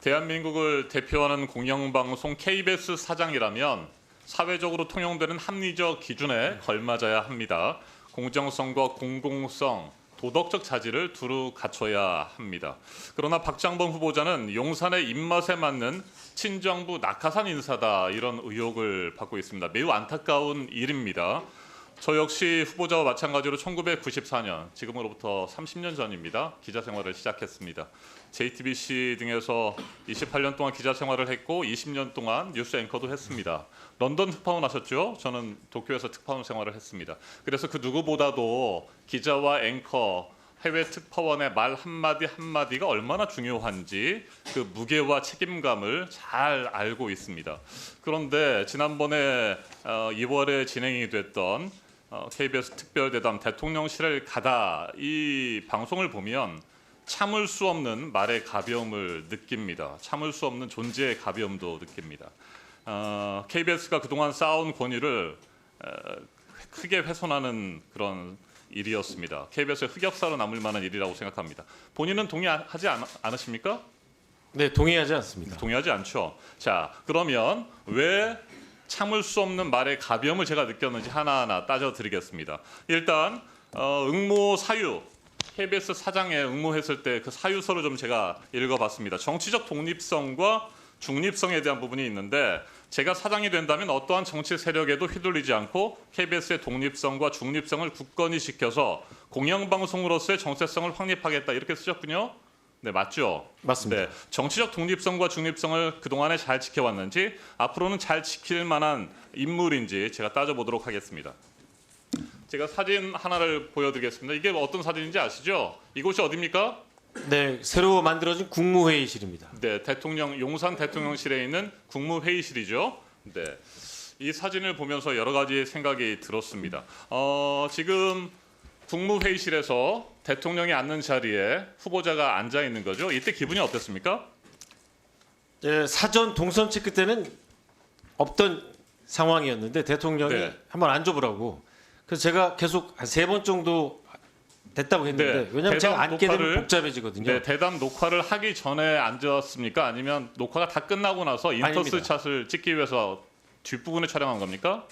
대한민국을 대표하는 공영방송 KBS 사장이라면 사회적으로 통용되는 합리적 기준에 걸맞아야 합니다. 공정성과 공공성, 도덕적 자질을 두루 갖춰야 합니다. 그러나 박장범 후보자는 용산의 입맛에 맞는 친정부 낙하산 인사다, 이런 의혹을 받고 있습니다. 매우 안타까운 일입니다. 저 역시 후보자와 마찬가지로 1994년, 지금으로부터 30년 전입니다. 기자 생활을 시작했습니다. JTBC 등에서 28년 동안 기자 생활을 했고 20년 동안 뉴스 앵커도 했습니다. 런던 특파원 하셨죠? 저는 도쿄에서 특파원 생활을 했습니다. 그래서 그 누구보다도 기자와 앵커, 해외 특파원의 말 한마디 한마디가 얼마나 중요한지 그 무게와 책임감을 잘 알고 있습니다. 그런데 지난번에 2월에 진행이 됐던 KBS 특별대담 대통령실을 가다, 이 방송을 보면 참을 수 없는 말의 가벼움을 느낍니다. 참을 수 없는 존재의 가벼움도 느낍니다. KBS가 그동안 쌓아온 권위를 크게 훼손하는 그런 일이었습니다. KBS의 흑역사로 남을 만한 일이라고 생각합니다. 본인은 동의하지 않으십니까? 네, 동의하지 않습니다. 동의하지 않죠. 자, 그러면 왜 참을 수 없는 말의 가벼움을 제가 느꼈는지 하나하나 따져드리겠습니다. 일단 응모 사유, KBS 사장에 응모했을 때 그 사유서를 좀 제가 읽어봤습니다. 정치적 독립성과 중립성에 대한 부분이 있는데, 제가 사장이 된다면 어떠한 정치 세력에도 휘둘리지 않고 KBS의 독립성과 중립성을 굳건히 지켜서 공영방송으로서의 정체성을 확립하겠다, 이렇게 쓰셨군요. 네, 맞죠? 맞습니다. 네, 정치적 독립성과 중립성을 그동안에 잘 지켜왔는지, 앞으로는 잘 지킬 만한 인물인지 제가 따져보도록 하겠습니다. 제가 사진 하나를 보여드리겠습니다. 이게 어떤 사진인지 아시죠? 이곳이 어디입니까? 네, 새로 만들어진 국무회의실입니다. 네, 용산 대통령실에 있는 국무회의실이죠. 네, 이 사진을 보면서 여러 가지 생각이 들었습니다. 지금 국무회의실에서 대통령이 앉는 자리에 후보자가 앉아 있는 거죠. 이때 기분이 어땠습니까? 네, 사전 동선 체크 때는 없던 상황이었는데 대통령이 네. 한번 앉아보라고. 그래서 제가 계속 한 3번 정도 됐다고 했는데, 네, 왜냐하면 제가 대담 앉게 되면 녹화를- 복잡해지거든요. 네, 대담 녹화를 하기 전에 앉았습니까? 아니면 녹화가 다 끝나고 나서 인터스 아닙니다. 샷을 찍기 위해서 뒷부분에 촬영한 겁니까?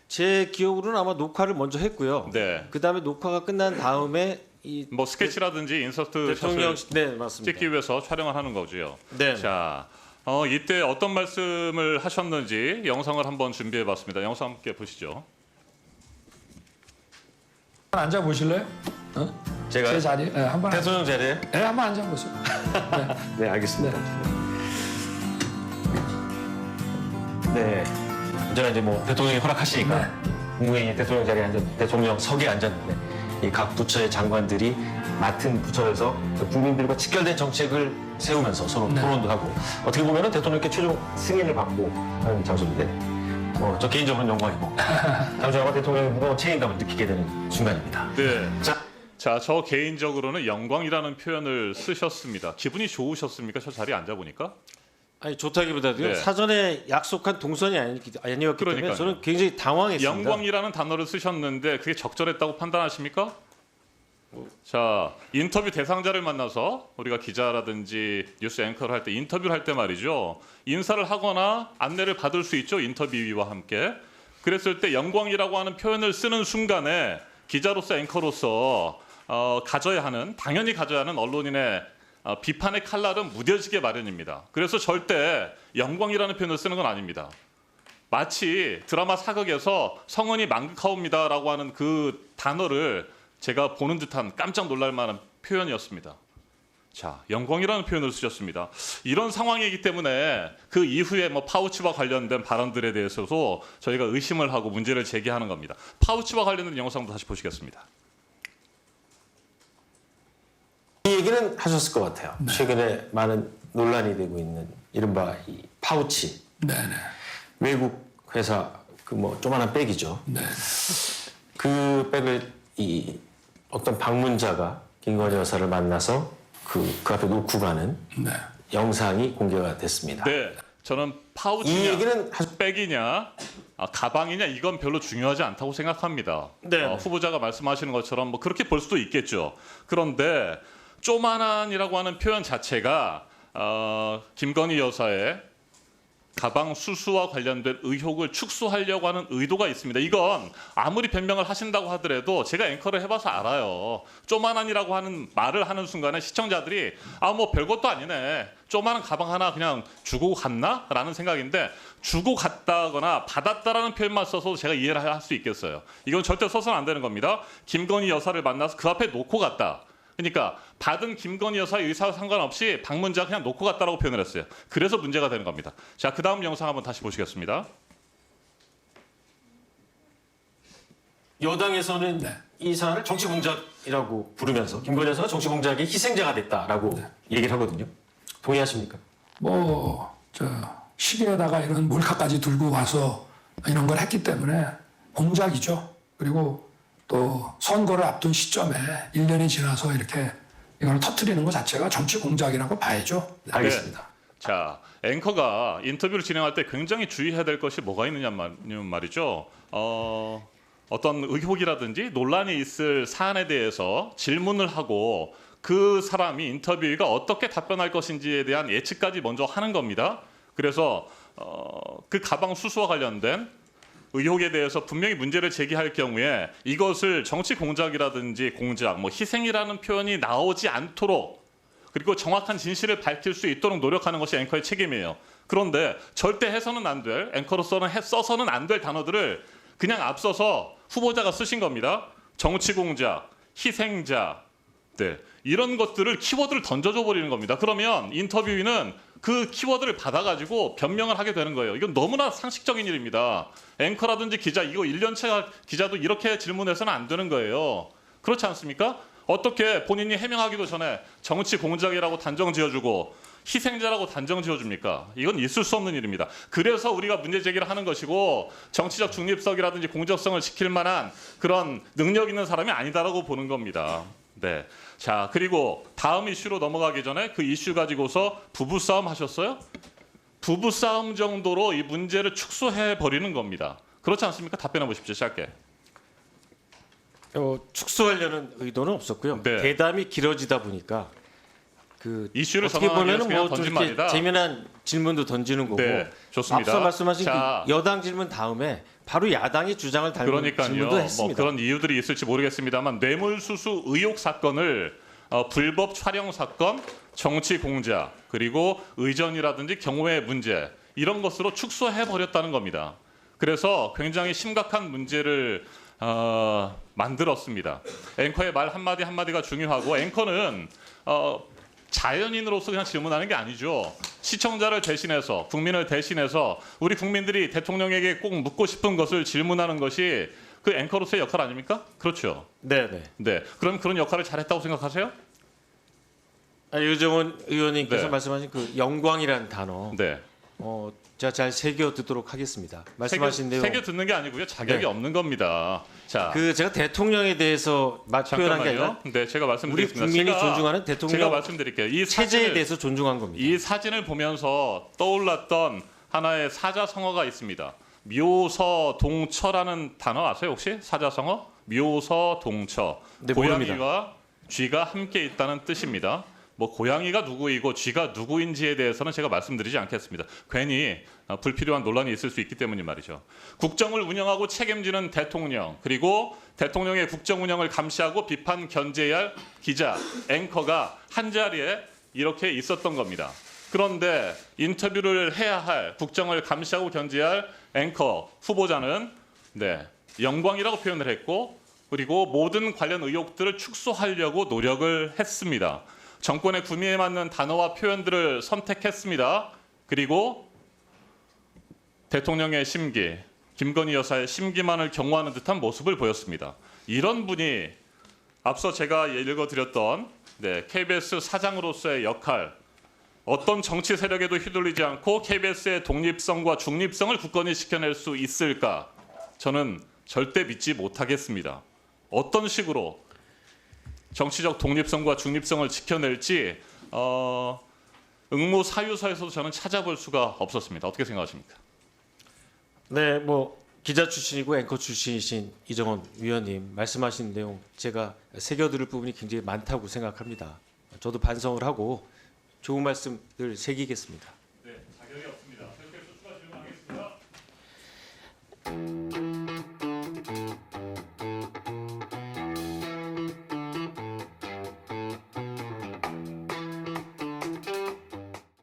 제 기억으로는 아마 녹화를 먼저 했고요. 네. 그 다음에 녹화가 끝난 다음에 이 뭐 스케치라든지 인서트 대통령, 샷을 네 맞습니다. 찍기 위해서 촬영을 하는 거죠. 네. 자, 이때 어떤 말씀을 하셨는지 영상을 한번 준비해봤습니다. 영상 함께 보시죠. 앉아 보실래요? 제가 제 자리, 네, 한번 대통령 자리에. 네, 한번 앉아 보세요. 네, 알겠습니다. 네. 저는 이제 뭐 대통령이 허락하시니까 국무회의 대통령 자리에 앉았, 대통령석에 앉았는데, 이 각 부처의 장관들이 맡은 부처에서 국민들과 직결된 정책을 세우면서 서로 토론도 하고, 어떻게 보면은 대통령께 최종 승인을 받고 하는 장소인데, 저 개인적으로는 영광이고 잠시나마 대통령의 무거운 책임감을 느끼게 되는 순간입니다. 네. 자, 저 개인적으로는 영광이라는 표현을 쓰셨습니다. 기분이 좋으셨습니까? 저 자리에 앉아 보니까? 아니, 좋다기보다도요. 네. 사전에 약속한 동선이 아니었기 때문에 그러니까요. 저는 굉장히 당황했습니다. 영광이라는 단어를 쓰셨는데 그게 적절했다고 판단하십니까? 자, 인터뷰 대상자를 만나서 우리가 기자라든지 뉴스 앵커를 할 때, 인터뷰를 할 때 말이죠, 인사를 하거나 안내를 받을 수 있죠, 인터뷰위와 함께. 그랬을 때 영광이라고 하는 표현을 쓰는 순간에 기자로서, 앵커로서 당연히 가져야 하는 언론인의 비판의 칼날은 무뎌지게 마련입니다. 그래서 절대 영광이라는 표현을 쓰는 건 아닙니다. 마치 드라마 사극에서 성은이 망극하옵니다라고 하는 그 단어를 제가 보는 듯한 깜짝 놀랄 만한 표현이었습니다. 자, 영광이라는 표현을 쓰셨습니다. 이런 상황이기 때문에 그 이후에 파우치와 관련된 발언들에 대해서도 저희가 의심을 하고 문제를 제기하는 겁니다. 파우치와 관련된 영상도 다시 보시겠습니다. 이 얘기는 하셨을 것 같아요. 최근에 많은 논란이 되고 있는 이른바 이 파우치. 네네. 외국 회사 조그만한 백이죠. 네. 그 백을 이 어떤 방문자가 김건희 여사를 만나서 그 앞에 놓고 가는 네. 영상이 공개가 됐습니다. 네, 저는 이 파우치냐, 얘기는 백이냐, 가방이냐, 이건 별로 중요하지 않다고 생각합니다. 네. 후보자가 말씀하시는 것처럼 그렇게 볼 수도 있겠죠. 그런데 쪼만한이라고 하는 표현 자체가 김건희 여사의 가방 수수와 관련된 의혹을 축소하려고 하는 의도가 있습니다. 이건 아무리 변명을 하신다고 하더라도 제가 앵커를 해봐서 알아요. 쪼만한이라고 하는 말을 하는 순간에 시청자들이 뭐 별것도 아니네. 쪼만한 가방 하나 그냥 주고 갔나? 라는 생각인데 주고 갔다거나 받았다라는 표현만 써서 제가 이해를 할 수 있겠어요. 이건 절대 써서는 안 되는 겁니다. 김건희 여사를 만나서 그 앞에 놓고 갔다. 그러니까 받은 김건희 여사의 의사와 상관없이 방문자 그냥 놓고 갔다라고 표현을 했어요. 그래서 문제가 되는 겁니다. 자, 그 다음 영상 한번 다시 보시겠습니다. 여당에서는 이 사안을 정치 공작이라고 부르면서 김건희 여사가 정치 공작의 희생자가 됐다라고 얘기를 하거든요. 동의하십니까? 시계에다가 이런 몰카까지 들고 와서 이런 걸 했기 때문에 공작이죠. 그리고 또 선거를 앞둔 시점에 1년이 지나서 이렇게 이걸 터뜨리는 것 자체가 정치 공작이라고 봐야죠. 네. 알겠습니다. 자, 앵커가 인터뷰를 진행할 때 굉장히 주의해야 될 것이 뭐가 있느냐면 말이죠. 어떤 의혹이라든지 논란이 있을 사안에 대해서 질문을 하고 그 사람이 인터뷰가 어떻게 답변할 것인지에 대한 예측까지 먼저 하는 겁니다. 그래서 그 가방 수수와 관련된 의혹에 대해서 분명히 문제를 제기할 경우에 이것을 정치 공작이라든지 공작, 희생이라는 표현이 나오지 않도록 그리고 정확한 진실을 밝힐 수 있도록 노력하는 것이 앵커의 책임이에요. 그런데 절대 해서는 안 될, 앵커로서는 써서는 안 될 단어들을 그냥 앞서서 후보자가 쓰신 겁니다. 정치 공작, 희생자, 네, 이런 것들을 키워드를 던져줘 버리는 겁니다. 그러면 인터뷰인은 그 키워드를 받아가지고 변명을 하게 되는 거예요. 이건 너무나 상식적인 일입니다. 앵커라든지 기자, 이거 1년차 기자도 이렇게 질문해서는 안 되는 거예요. 그렇지 않습니까? 어떻게 본인이 해명하기도 전에 정치 공작이라고 단정 지어주고 희생자라고 단정 지어줍니까? 이건 있을 수 없는 일입니다. 그래서 우리가 문제 제기를 하는 것이고 정치적 중립성이라든지 공정성을 지킬 만한 그런 능력 있는 사람이 아니다라고 보는 겁니다. 네. 자, 그리고 다음 이슈로 넘어가기 전에 그 이슈 가지고서 부부싸움 하셨어요? 부부싸움 정도로 이 문제를 축소해 버리는 겁니다. 그렇지 않습니까? 답변해 보십시오. 짧게. 축소하려는 의도는 없었고요. 네. 대담이 길어지다 보니까 이슈를 어떻게 전환하기 위해서 보면은 그냥 좀 던진 이렇게 말이다. 재미난 질문도 던지는 거고 네, 좋습니다. 앞서 말씀하신 자, 그 여당 질문 다음에 바로 야당이 주장을 달는 그러니까요. 질문도 했습니다. 그런 이유들이 있을지 모르겠습니다만 뇌물수수 의혹 사건을 불법 촬영 사건, 정치 공작, 그리고 의전이라든지 경호의 문제 이런 것으로 축소해 버렸다는 겁니다. 그래서 굉장히 심각한 문제를 만들었습니다. 앵커의 말 한마디 한마디가 중요하고 앵커는 자연인으로서 그냥 질문하는 게 아니죠. 시청자를 대신해서 국민을 대신해서 우리 국민들이 대통령에게 꼭 묻고 싶은 것을 질문하는 것이 그 앵커로서의 역할 아닙니까? 그렇죠. 네. 네. 그럼 그런 역할을 잘했다고 생각하세요? 유정원 의원님께서 네. 말씀하신 그 영광이라는 단어 네. 제가 잘 새겨 듣도록 하겠습니다. 말씀하신 내용 새겨 듣는 게 아니고요. 자격이 네. 없는 겁니다. 자, 제가 대통령에 대해서 표현한 게 아니라 잠깐만요. 네, 제가 우리 말씀드리겠습니다. 국민이 제가- 존중하는 제가 대통령 말씀드릴게요. 이 체제에 사진을- 대해서 존중한 겁니다. 이 사진을 보면서 떠올랐던 하나의 사자성어가 있습니다. 묘서동처라는 단어 아세요 혹시? 사자성어? 묘서동처. 네, 고양이와 쥐가 함께 있다는 뜻입니다. 고양이가 누구이고 쥐가 누구인지에 대해서는 제가 말씀드리지 않겠습니다. 괜히 불필요한 논란이 있을 수 있기 때문인 말이죠. 국정을 운영하고 책임지는 대통령, 그리고 대통령의 국정 운영을 감시하고 비판 견제해야 할 기자, 앵커가 한자리에 이렇게 있었던 겁니다. 그런데 인터뷰를 해야 할 국정을 감시하고 견제해야 할 앵커 후보자는 영광이라고 표현을 했고 그리고 모든 관련 의혹들을 축소하려고 노력을 했습니다. 정권의 구미에 맞는 단어와 표현들을 선택했습니다. 그리고 대통령의 심기, 김건희 여사의 심기만을 경호하는 듯한 모습을 보였습니다. 이런 분이 앞서 제가 읽어드렸던 KBS 사장으로서의 역할, 어떤 정치 세력에도 휘둘리지 않고 KBS의 독립성과 중립성을 굳건히 지켜낼 수 있을까? 저는 절대 믿지 못하겠습니다. 어떤 식으로 정치적 독립성과 중립성을 지켜낼지 응모사유서에서도 저는 찾아볼 수가 없었습니다. 어떻게 생각하십니까? 네, 기자 출신이고 앵커 출신이신 이정원 위원님 말씀하신 내용 제가 새겨들을 부분이 굉장히 많다고 생각합니다. 저도 반성을 하고 좋은 말씀들 새기겠습니다. 네, 자격이 없습니다.